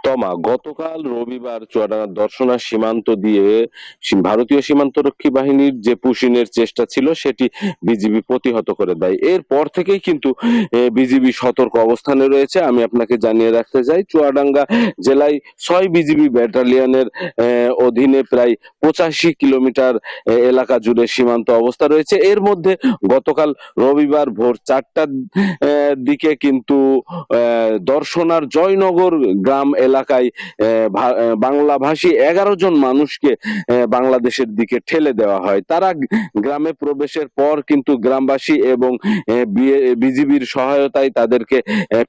তমা গতকাল রবিবার চুয়াডাঙ্গার দর্শনা সীমান্ত দিয়ে ভারতীয় সীমান্তরক্ষী বাহিনীর যে পুশিনের চেষ্টা ছিল সেটি বিজিবি প্রতিহত করে দেয়। এরপর থেকেই কিন্তু বিজিবি সতর্ক অবস্থানে রয়েছে। আমি আপনাকে জানিয়ে রাখতে চাই, চুয়াডাঙ্গা জেলায় ৬ বিজিবি ব্যাটালিয়নের অধীনে প্রায় ৮৫ কিলোমিটার এলাকা জুড়ে সীমান্ত অবস্থা রয়েছে। এর মধ্যে গতকাল রবিবার ভোর ৪টার দিকে কিন্তু দর্শনার জয়নগর গ্রাম এলাকায় বাংলাভাষী ১১ জন মানুষকে বাংলাদেশের দিকে ঠেলে দেওয়া হয়। তারা গ্রামে প্রবেশের পর কিন্তু গ্রামবাসী এবং বিজিবির সহায়তায় তাদেরকে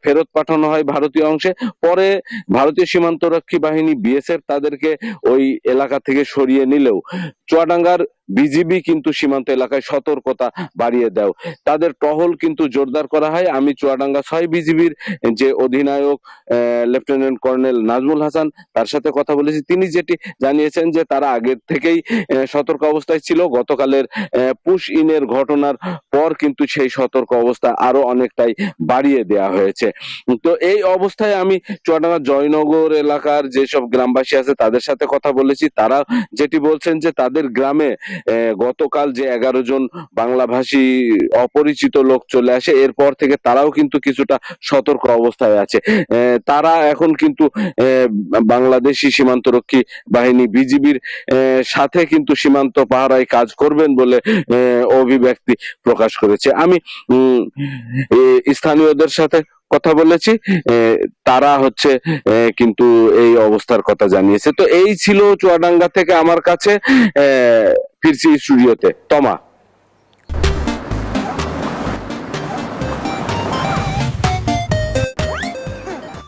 ফেরত পাঠানো হয় ভারতীয় অংশে। পরে ভারতীয় সীমান্তরক্ষী বাহিনী বিএসএফ তাদেরকে ওই এলাকা থেকে সরিয়ে নিলেও চুয়াডাঙ্গার বিজিবি কিন্তু সীমান্ত এলাকায় সতর্কতা বাড়িয়ে দেয়। তাদের টহল কিন্তু জোরদার করা হয়। আমি চুয়াডাঙ্গা ৬ বিজিবির যে অধিনায়ক লেফটেন্যান্ট কর্নেল নাজমুল হাসান তার সাথে কথা বলেছি। তিনি যেটি জানিয়েছেন যে তারা আগের থেকেই সতর্ক অবস্থায় ছিল। গতকালের পুশ ইনের ঘটনার পর কিন্তু সেই সতর্ক অবস্থা আরো অনেকটাই বাড়িয়ে দেওয়া হয়েছে। তো এই অবস্থায় আমি চুয়াডাঙ্গা জয়নগর এলাকার যেসব গ্রামবাসী আছে তাদের সাথে কথা বলেছি। তারা যেটি বলছেন যে তাদের গ্রামে গতকাল যে ১১ জন বাংলাভাষী অপরিচিত লোক চলে আসে, এরপর থেকে তারাও কিন্তু কিছুটা সতর্ক অবস্থায় আছে। তারা এখন কিন্তু বাংলাদেশি সীমান্তরক্ষী বাহিনী বিজিবির সাথে কিন্তু সীমান্ত পাহারায় কাজ করবেন বলে অভিব্যক্তি প্রকাশ করেছে। আমি স্থানীয়দের সাথে কথা বলেছি, তারা হচ্ছে কিন্তু এই অবস্থার কথা জানিয়েছে। তো এই ছিল চুয়াডাঙ্গা থেকে আমার কাছে। ফিরছি স্টুডিওতে। তমা।